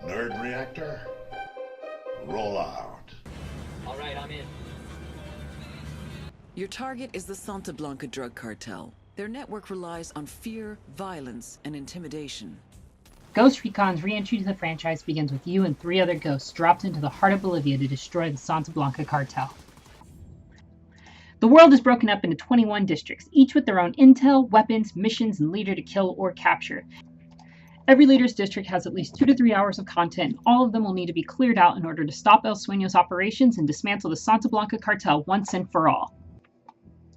Nerd reactor, roll out. All right, I'm in. Your target is the Santa Blanca drug cartel. Their network relies on fear, violence, and intimidation. Ghost Recon's re-entry to the franchise begins with you and 3 other ghosts dropped into the heart of Bolivia to destroy the Santa Blanca cartel. The world is broken up into 21 districts, each with their own intel, weapons, missions, and leader to kill or capture. Every leader's district has at least 2 to 3 hours of content, and all of them will need to be cleared out in order to stop El Sueño's operations and dismantle the Santa Blanca cartel once and for all.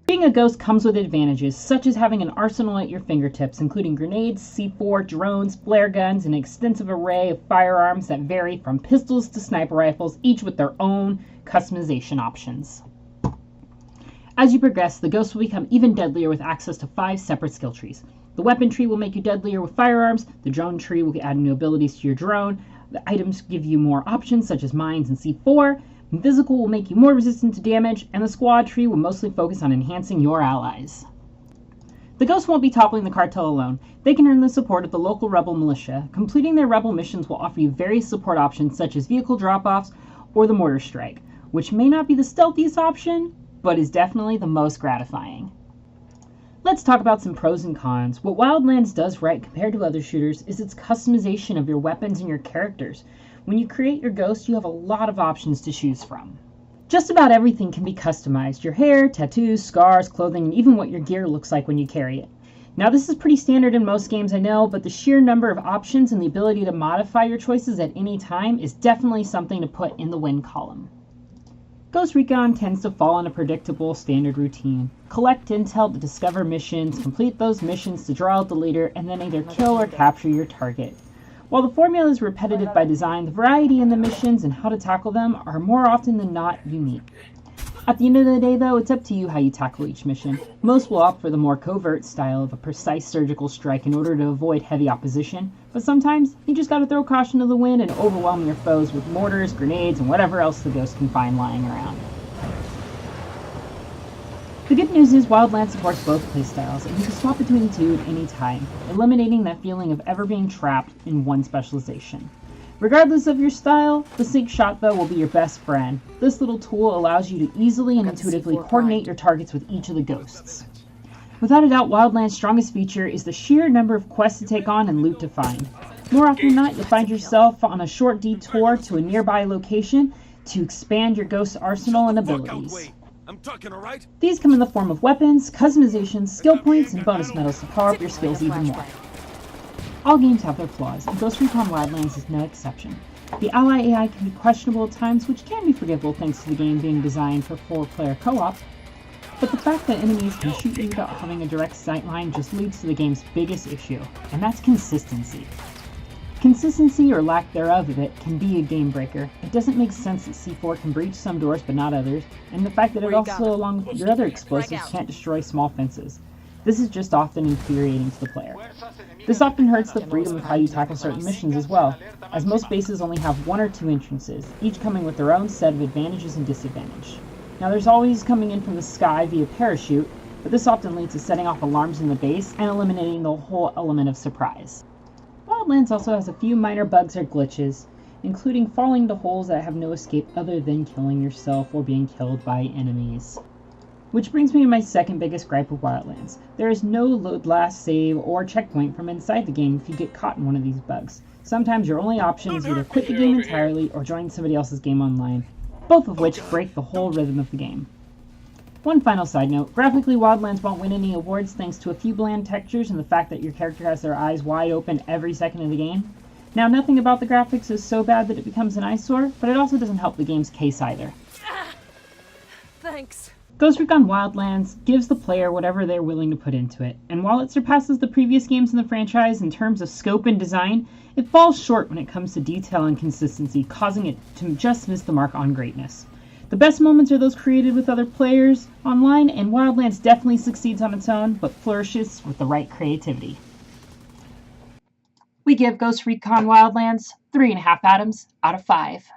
Being a ghost comes with advantages, such as having an arsenal at your fingertips, including grenades, C4, drones, flare guns, and an extensive array of firearms that vary from pistols to sniper rifles, each with their own customization options. As you progress, the ghost will become even deadlier with access to 5 separate skill trees. The weapon tree will make you deadlier with firearms, the drone tree will add new abilities to your drone, the items give you more options such as mines and C4, Physical will make you more resistant to damage, and the squad tree will mostly focus on enhancing your allies. The ghosts won't be toppling the cartel alone. They can earn the support of the local rebel militia. Completing their rebel missions will offer you various support options such as vehicle drop-offs or the mortar strike, which may not be the stealthiest option, but is definitely the most gratifying. Let's talk about some pros and cons. What Wildlands does right compared to other shooters is its customization of your weapons and your characters. When you create your ghost, you have a lot of options to choose from. Just about everything can be customized. Your hair, tattoos, scars, clothing, and even what your gear looks like when you carry it. Now this is pretty standard in most games I know, but the sheer number of options and the ability to modify your choices at any time is definitely something to put in the win column. Ghost Recon tends to fall in a predictable standard routine. Collect intel to discover missions, complete those missions to draw out the leader, and then either kill or capture your target. While the formula is repetitive by design, the variety in the missions and how to tackle them are more often than not unique. At the end of the day though, it's up to you how you tackle each mission. Most will opt for the more covert style of a precise surgical strike in order to avoid heavy opposition, but sometimes you just gotta throw caution to the wind and overwhelm your foes with mortars, grenades, and whatever else the ghost can find lying around. The good news is Wildlands supports both playstyles, and you can swap between the two at any time, eliminating that feeling of ever being trapped in one specialization. Regardless of your style, the sync shot though will be your best friend. This little tool allows you to easily and intuitively coordinate your targets with each of the ghosts. Without a doubt, Wildlands' strongest feature is the sheer number of quests to take on and loot to find. More often than not, you'll find yourself on a short detour to a nearby location to expand your ghost's arsenal and abilities. I'm talking, all right? These come in the form of weapons, customizations, skill points, and bonus medals to power up your skills even more. All games have their flaws, and Ghost Recon Wildlands is no exception. The ally AI can be questionable at times, which can be forgivable thanks to the game being designed for 4-player co-op, but the fact that enemies can shoot you without having a direct sight line just leads to the game's biggest issue, and that's consistency. Consistency, or lack thereof of it, can be a game breaker. It doesn't make sense that C4 can breach some doors but not others, and the fact that it also, along with your other explosives, can't destroy small fences. This is just often infuriating to the player. This often hurts the freedom of how you tackle certain missions as well, as most bases only have 1 or 2 entrances, each coming with their own set of advantages and disadvantages. Now there's always coming in from the sky via parachute, but this often leads to setting off alarms in the base and eliminating the whole element of surprise. Wildlands also has a few minor bugs or glitches, including falling into holes that have no escape other than killing yourself or being killed by enemies. Which brings me to my second biggest gripe with Wildlands. There is no load last save or checkpoint from inside the game if you get caught in one of these bugs. Sometimes your only option is either quit the game entirely or join somebody else's game online, both of which break the whole rhythm of the game. One final side note, graphically Wildlands won't win any awards thanks to a few bland textures and the fact that your character has their eyes wide open every second of the game. Now nothing about the graphics is so bad that it becomes an eyesore, but it also doesn't help the game's case either. Thanks. Ghost Recon Wildlands gives the player whatever they're willing to put into it, and while it surpasses the previous games in the franchise in terms of scope and design, it falls short when it comes to detail and consistency, causing it to just miss the mark on greatness. The best moments are those created with other players online, and Wildlands definitely succeeds on its own, but flourishes with the right creativity. We give Ghost Recon Wildlands 3.5 atoms out of 5.